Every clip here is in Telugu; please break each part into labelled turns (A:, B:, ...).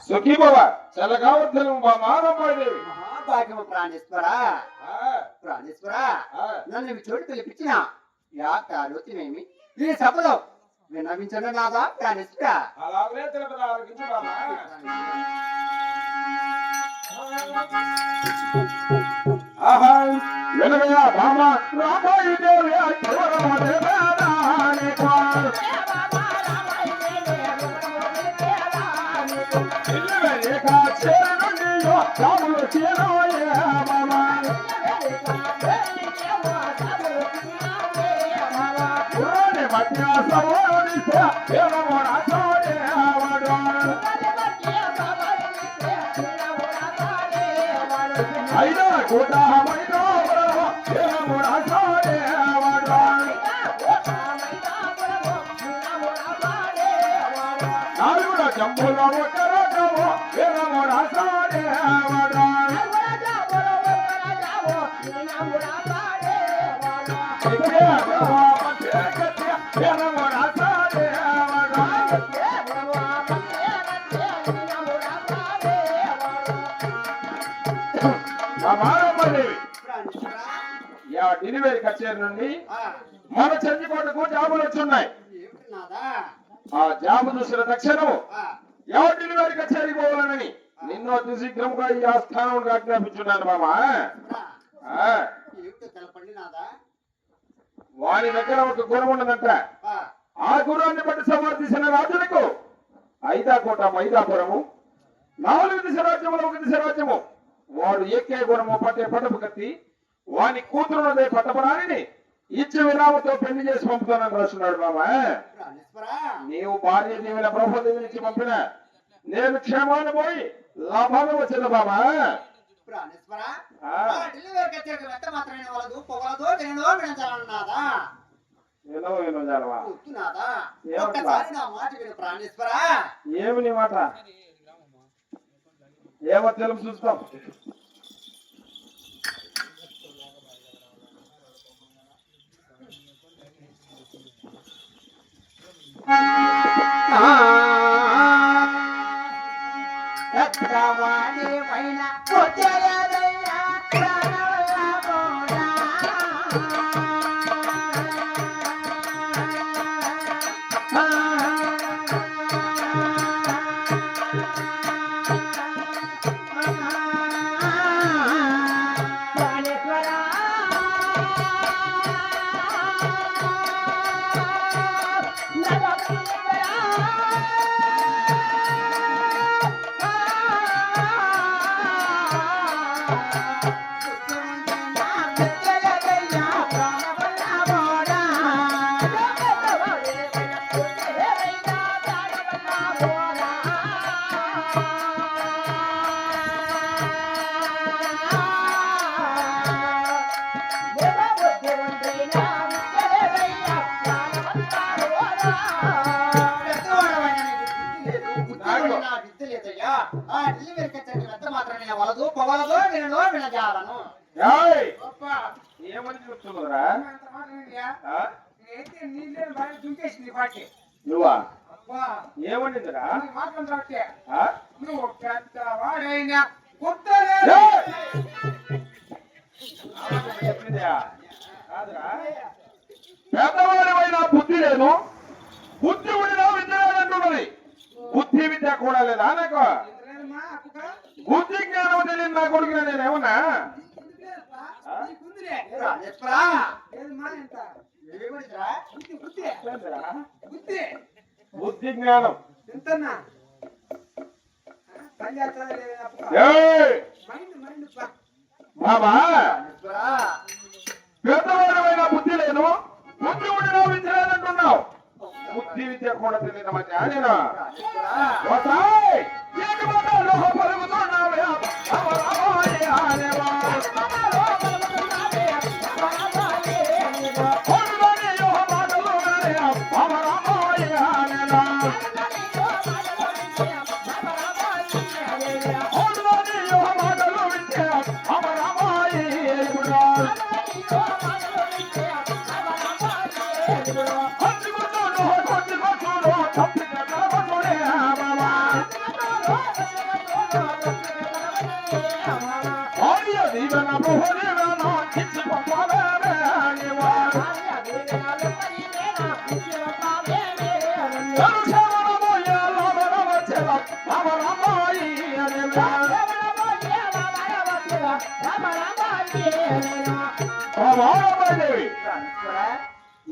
A: సుఖీ బాబా చల్లగా వద్దను మా మానమ్మాదేవి
B: మహాభాగ్యము ప్రాణేశ్వరా ప్రాణేశ్వరా నన్ను మీ చోటు పిలిపించిన ఆలోచనేమి ఈ సభలో విన్నవించండి నాదా ప్రాణేశ్వరా.
A: అలాగే తెలుపదా ఆహా వెనకయా బామ రామాయి దేవి రాములు చేరోయే బామా మధ్య సవోడిస్తే ఏమోరాసోడే వాడు ఐదో కోట మైదో ఏమోరాసోడే వాడు నాలుగుడ జంబుల ఒక రకము ఏమోరాసోడే వాడు డెలివరీ కచేరీ నుండి మన చంద్రకోటకు జాబులు వచ్చున్నాయి. ఆ జాబు చూసిన తక్షణము ఎవరు డెలివరీ కచేరీ పోవాలని నిన్ను అతి శీఘ్రంగా ఈ ఆస్థానం ఆజ్ఞాపించున్నాను మామా. వారి దగ్గర ఒక గుణం ఉన్నదంట. ఆ గుణాన్ని బట్టి సమర్థించిన రాజులకు ఐదాకోట మైదాపురము, 4 దిశ రాజ్యములు 1 దిశ రాజ్యము. వాడు ఏకే గుణము పట్టే పటపు కత్తి వాని కూతురున్నదే పట్టపురాణిని ఇచ్చి విరామతో పెళ్లి చేసి పంపుతానని రాస్తున్నాడు మామ. నీవు భార్య దీవెన ప్రభుత్వ దీవెన ఇచ్చి పంపిన నేను క్షేమాన్ని పోయి లాభాలు వచ్చింది బామా. ఏమి నీ మాట ఏమో తెలుగు చూస్తాం. ఏమని చెప్తున్నారా నువ్వా ఏమనిందిరా పెద్దవాడివైనా బుద్ధి లేదు, బుద్ధి ఉండినా విద్య లేదంటున్నది. బుద్ధి విద్య కూడా లేదా నాకు? బుద్ధి జ్ఞానం తెలియదు నా కొడుకునా నేనేమన్నా? బుద్ధి జ్ఞానం బాబా పెద్దవాడమైన బుద్ధి లేదు, బుద్ధి ఉండినా విద్య లేదంటున్నావు. బుద్ధి విద్య కూడా తెలియదు మధ్య నేను పలుకుతున్నావే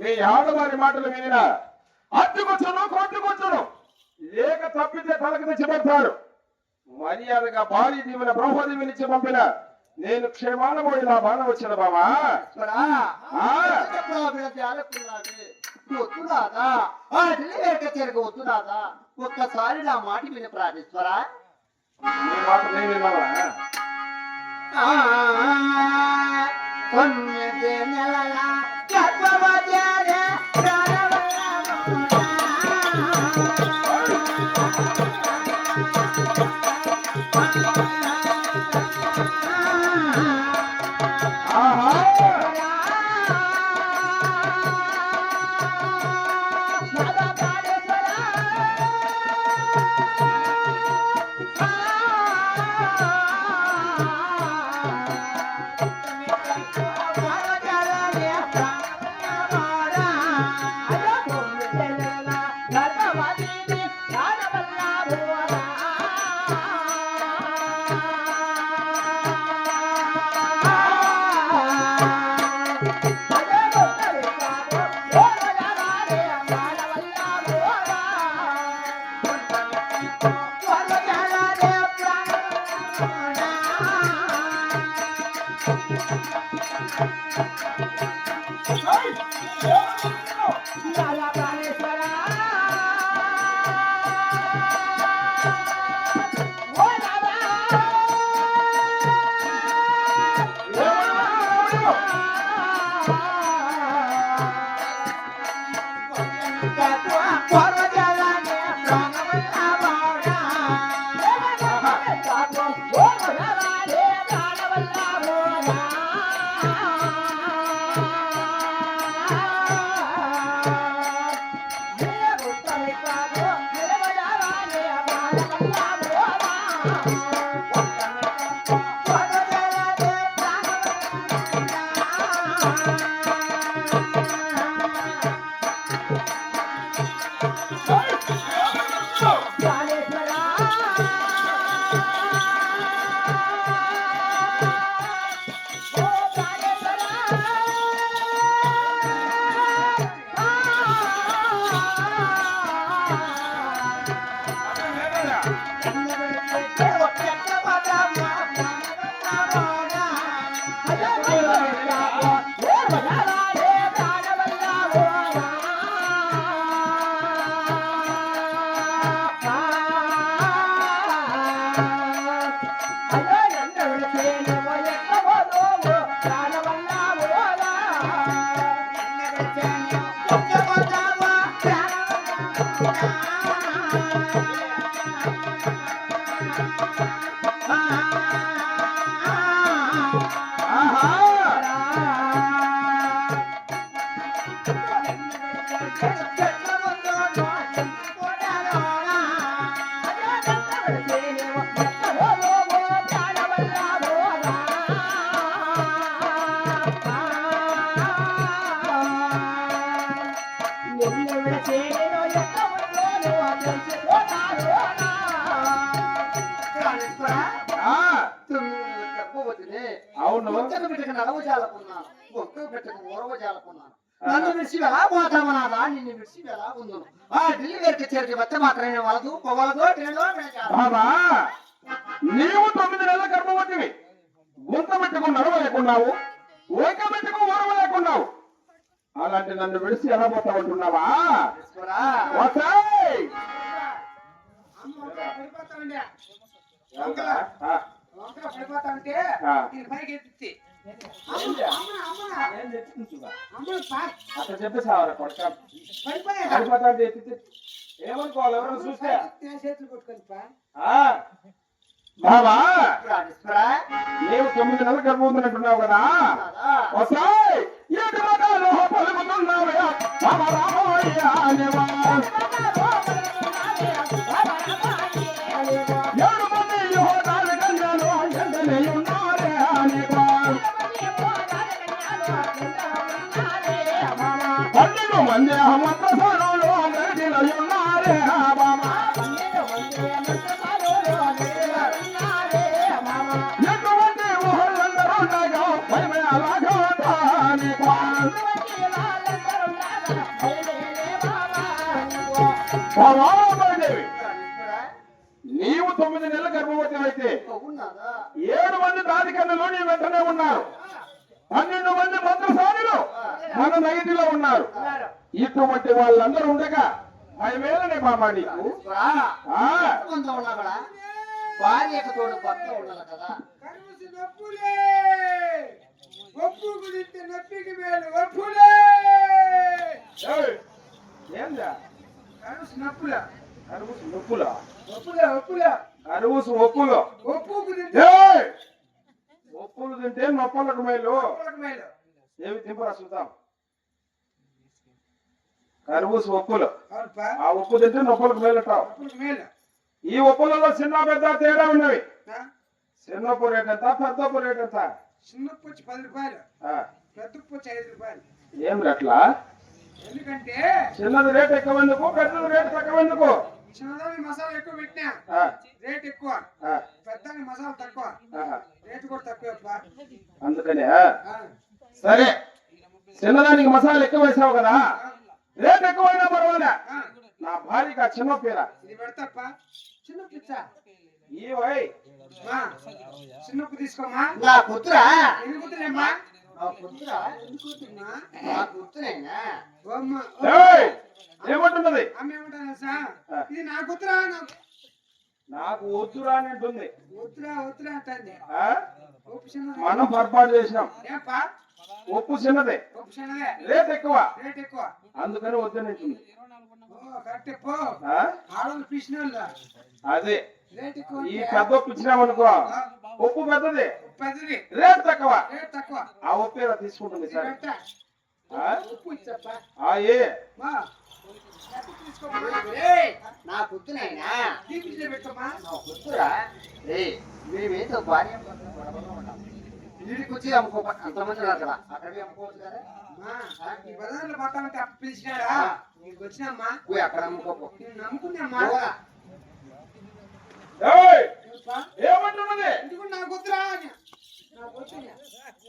A: మీ ఆడవారి మాటలు వినినా అడ్డుకొచ్చును కొట్టుకొచ్చును లేక తప్పితే తలకు తెచ్చిపెడతారు. మర్యాదగా భారీ దీవెన బ్రహ్మదేవిని ఇచ్చి పంపిన నేను క్షేమానము ఇలా బాణ వచ్చిన బామా.
B: ఒక్కసారి నా మాట విని ప్రార్థిస్తారా?
A: నీ మాట నేను విన్నావా?
B: అవును పెట్టక నడవ జాలకున్నాను, ఒక్క పెట్టక ఊరవ జాలకున్నాను. నన్ను విడిచి ఎలా పోతామన్నాదా? నిన్ను విడిచి ఎలా ఉందో ఆ ఢిల్లీ చేరికి వచ్చే మాత్రమే వలదు పోవలదు ట్రైన్లో
A: బాబా. నీవు 9 నెలల గర్భవతివి, గుంత పెట్టుకు నడవలేకున్నావు, ఓక పెట్టుకు ఊరవలేకున్నావు. అలాంటి నన్ను విడిచి ఎలా పోతా ఉంటున్నావా?
C: పడిపోతాంటే పైకి ఎత్తి
A: అట్లా చెప్పేసావరా కొడక. పడిపోతా అంటే ఎత్తితే ఏమనుకోవాలి? ఎవరైనా చూస్తే
C: చేతులు కొట్టుకొని
A: బాబా. నీవు 9 నెలల గర్భం ఉంటున్నావు కదా, వస్తాయి పలుకుతున్నావయ్యా రామయ్యానివా ఏడు మంది యువతాలు కన్యలు ఎండనే ఉన్నారే అనివా 12 మంది మంత్రసానులు గడిలో ఉన్నారే బామా ఎటువంటి ఊహలందరూ ఉండగా భయమే అలాగా నీవు 9 నెలల గర్భవతి అయితే 7 మంది దాదికన్నులు నీ వెంటనే ఉన్నారు 12 మంది మంత్రసానులు మన నైతిలో ఉన్నారు ఇటువంటి వాళ్ళందరూ ఉండగా భయమేలనే బామా నీకు
B: భార్యకు తోడు భర్త ఉండాలి కదా
C: కరువుసి నొప్పులే ఒప్పు గురించి నొప్పికి మేలు ఒప్పులే
A: ఏందా
C: కరువుసి నొప్పుల
A: కరువుసు నొప్పులా
C: ఒప్పులే
A: కరువుసు ఒప్పులు
C: ఒప్పు గురించి
A: ఒప్పులు తింటే నొప్పులకు మేలు
C: మేలు
A: ఏమి తింపరా చూద్దాం కరువుసు ఒప్పులు
C: అవునుపా
A: ఆ ఉప్పు తింటే నొప్పులకు మేలుటావు
C: ఒప్పులకు మేలు
A: ఈ ఉప్పులలో చిన్న పెద్ద తేడా ఉన్నవి
C: ఆ?
A: చిన్నప్పు రేట్ ఎంత పెద్దప్పు రేట్ ఎంత
C: చిన్నప్పు వచ్చి 10 రూపాయలు
A: ఆ,
C: పెద్దప్పు వచ్చి 5 రూపాయలు
A: ఏం రేట్లా
C: ఎందుకంటే
A: చిన్నది రేట్ ఎక్కువ ఎందుకు పెద్దది రేట్ తక్కువ ఎందుకు
C: చిన్నదానికి మసాలా ఎక్కువ పెట్టినా
A: ఆ,
C: రేట్ ఎక్కువ
A: ఆ,
C: పెద్దానికి మసాలా తక్కువ
A: ఆహా.
C: రేటు కూడా తక్కువ
A: అందుకనే సరే చిన్నదానికి మసాలా ఎక్కువ వేసావు కదా రేట్ ఎక్కువైనా పర్వాలే నా భార్యకి ఆ చిన్న పేర
C: ఇది పెడతాప్ప చిన్న పిచ్చ
A: ఈ వై
C: చిన్నప్పు తీసుకోమా
B: నా పుత్రా
C: ఎన్ని కుదురేమ్మా
B: నా పుత్రా
C: ఎన్ని కూతురుమా
B: నా పుత్రేనా
C: ఓమ్మ
A: ఏయ్! ఏమంటున్నది
C: అమ్మ ఏమంటాను సార్ ఇది నా కుతురా
A: నాకు వద్దురా అని అంటుంది
C: వద్దురా అంటుంది
A: ఆ?
C: ఉప్పు చిన్నది
A: మనం పొరపాటు చేసినాం
C: ఏపా
A: ఉప్పు చిన్నదే
C: ఉప్పు చిన్నదే
A: రేట్ ఎక్కువ
C: రేట్ ఎక్కువ
A: అందుకని వద్దని అంటుంది
C: ఓ కరెక్ట్ పో
A: ఆ?
C: ఆడవాళ్ళు పిచ్చినోళ్ళు
A: అదే
C: రేట్ ఎక్కువ
A: ఈ పెద్ద ఉప్పు ఇచ్చినామనుకో ఉప్పు పెద్దది
C: పెద్దది
A: రేట్ తక్కువ
C: రేట్ తక్కువ
A: ఆ ఉప్పు ఏదో తీసుకుంటుంది సరే
C: పెడతా
A: ఆ?
C: ఉప్పు ఇచ్చప్ప
A: ఆ ఏ
C: మా తీసుకోమా
B: నా పుత్రునైనా
C: దీపించే పెట్టమ్మా
B: నా పుత్రురా మేమేదో భార్య భర్తలు గొడవలో ఉన్నాం వీడికి వచ్చి అమ్ముకో అంతమంది ఉన్నారు కదా అక్కడికి అమ్ముకోవచ్చు కదా
C: ఈ బజార్లో పట్టామంటే అప్పు పిలిచినాడా నీకు వచ్చినమ్మా
B: పోయి అక్కడ అమ్ముకోపో
C: నేను నమ్ముకున్నామ్మా
B: పోరా.
A: ఏయ్! ఏమంటున్నది
C: ఇది కూడా నాకు వద్దురా అని. నాకు వద్దురా.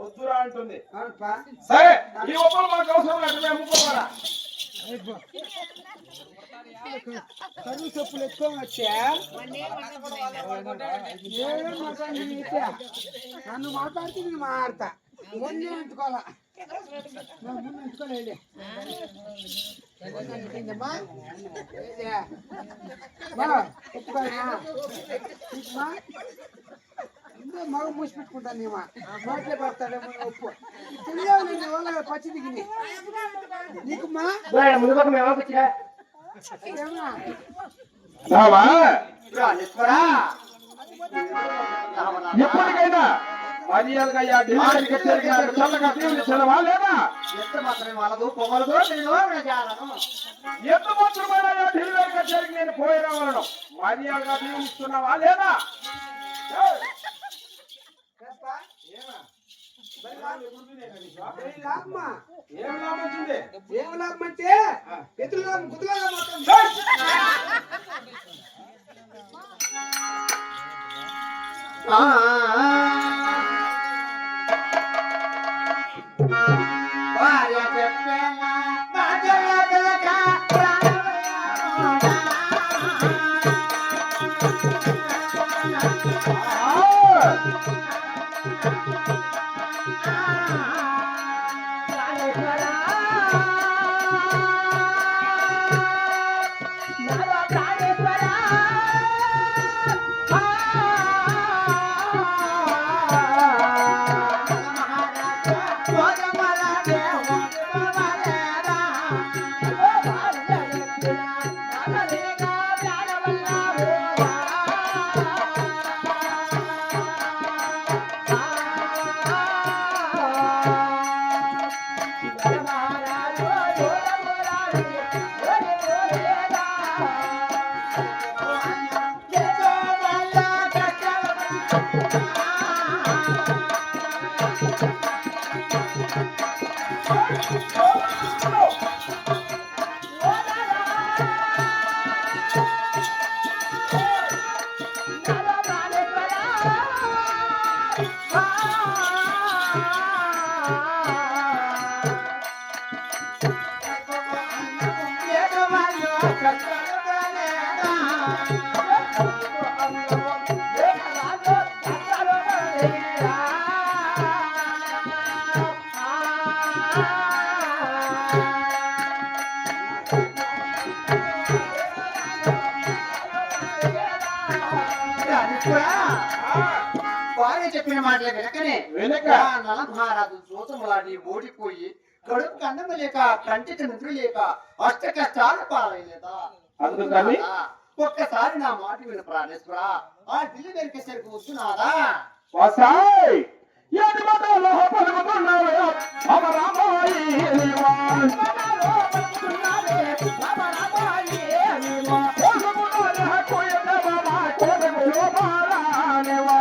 A: వద్దురా అంటుంది
C: అవునుపా
A: సరే ఈ ఉప్పులు మనకు అవసరం లేదు అమ్ముకోవాలా
C: కరువు చెప్పులు ఎక్కువ వచ్చా నన్ను మాట్లాడితే నేను మాడతా మొన్నే ఎంచుకోవాలా ముందు ఎంచుకోలేదు మగ మూసి పెట్టుకుంటాను నీమా నోట్లే పడతాడేమో ఉప్పు తెలియాలి నేను వాళ్ళ పచ్చి దిగింది నీకు మా ఏమన్నా
A: రావా?
B: రాజేశ్వరా
A: ఎప్పటికైనా మర్యాదగా ఈ డెలివరీ కచేరీకి నాకు చల్లగా దీవులు ఇచ్చినవా లేదా
B: ఎంత మాత్రమే వాళ్ళదు పొగలదు నేను ప్రజాలను
A: ఎంత మాత్రమైనా ఈ డెలివరీ కచేరీకి నేను పోయి రావాలను మర్యాదగా దీవులు ఇస్తున్నావా లేదా ఏయ్!
C: లాభమా
A: ఏం లాభం వచ్చింది
C: ఏం లాభం అంటే ఎదురు లాభం గుద్దులా లాభం
B: భార్య చెప్పేలా భార్య పిలక భార్య చెప్పిన మాటలు వినకనే
A: వెనక
B: నల మహారాజు సూతములాడి ఓడిపోయి కడుపు కన్నము లేక కంటికి నిద్ర లేక అష్ట కష్టాలు పాలైలేదా
A: అందుకని
B: ఒక్కసారి నా మాట విను ప్రాణేశ్వర ఆ ఢిల్లీ వెరికేసరికి వస్తున్నాదా
A: వసాయ్ ఏది మాటలో పలుకుతున్నావే అమరామాయి నీవా కోసములోనే కోయదే బాబా కోసములో బాలానేవా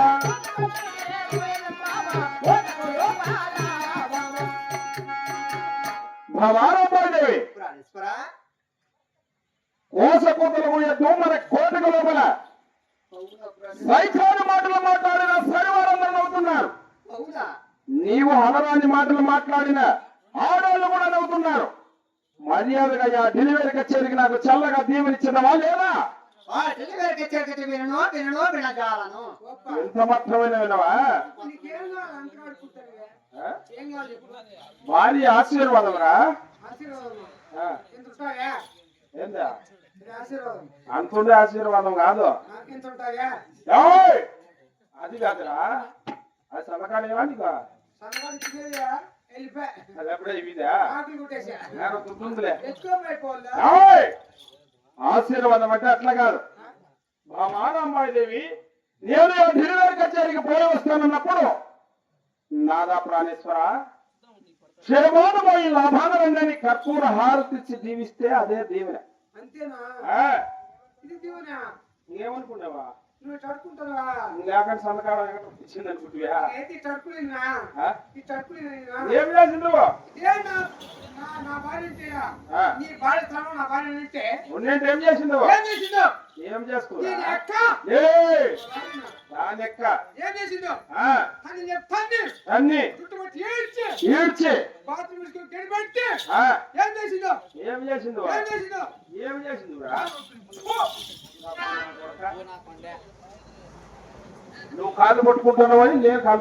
A: భవారమ్మాదేవి
B: ప్రాణేశ్వర
A: కోసపోతలు పోయే దూమర కోటకు లోపల
B: అవునా ప్రాణేశ్వర?
A: సైతాను మాటలు మాట్లాడిన సరివారందరూ నవ్వుతున్నారు.
B: అవునా
A: నీవు అనరాని మాటలు మాట్లాడిన ఆడవాళ్ళు కూడా నవ్వుతున్నారు. మర్యాదగా ఆ డెలివరీ కచేరికి నాకు చల్లగా దీవెనిచ్చినవా లేదా?
B: ఆ ఢిల్లీ వెరికేసరికి వినను వినను వినజాలను
A: ఎంత మాత్రమైన వినవా?
C: నీకేం కావాలి అంటాడుకుంటాను
A: ఆ?
C: ఏం కావాలి ఇప్పుడు
A: భారీ ఆశీర్వాదం రా.
C: ఆశీర్వాదం
A: ఆ,
C: ఎంత ఉంటాయా
A: ఏందా
C: ఇది ఆశీర్వాదం
A: అంతుండే ఆశీర్వాదం కాదు.
C: నాకెంత ఉంటాయా
A: ఏయ్! అది కాదురా, అది సన్నకాలేవా నీకు?
C: సన్నగాడు తినేదిరా వెళ్ళిపోయా
A: అది ఎప్పుడే ఇవిదా
C: ఆకులు కుట్టేసా
A: నేను గుర్తుందిలే.
C: తెచ్చుకోమైపోలే
A: ఏయ్! ఆశీర్వాదం అంటే అట్లా కాదు. మా మానమ్మాయి దేవి నేను ఆ డెలివరీ కచేరికి పోయి వస్తానన్నప్పుడు నాదా ప్రాణేశ్వర క్షేమాను పోయి లాభాన రంగని కర్పూర హారతిచ్చి దీవిస్తే అదే దీవెన.
C: అంతేనా
A: ఆ,
C: ఇది దీవెనా
A: ఇంకేమనుకున్నావా?
C: నువ్వు తడుకుంటావా
A: లేకుండా సన్నకాలం ఇచ్చింది అనుకుంటువా?
C: ఏంటి తడుకులేనా
A: ఆ?
C: ఈ తడుకులేనా
A: ఏం చేసింది నువ్వు?
C: ఏంటా నా భార్య అంటేరా
A: ఆ.
C: నీ భార్య స్థానం నా భార్య అంటే
A: ఉన్నేంటి ఏం చేసింది నువ్వు?
C: ఏం చేసిందో
A: ఏం చేసుకున్నా?
C: దీని అక్క
A: దాని ఎక్క
C: ఏం చేసిందో
A: ఆ,
C: అని చెప్తాను
A: అన్ని
C: చుట్టుపట్టి ఏడ్చి
A: ఈడ్చి
C: బాత్రూమ్ గడిపెట్టి
A: ఆ,
C: ఏం చేసిందో
A: ఏం చేసింది
C: ఏం చేసిందో
A: ఏం చేసింది నువ్వు కాళ్ళు పట్టుకుంటున్నావని నేను కాళ్ళు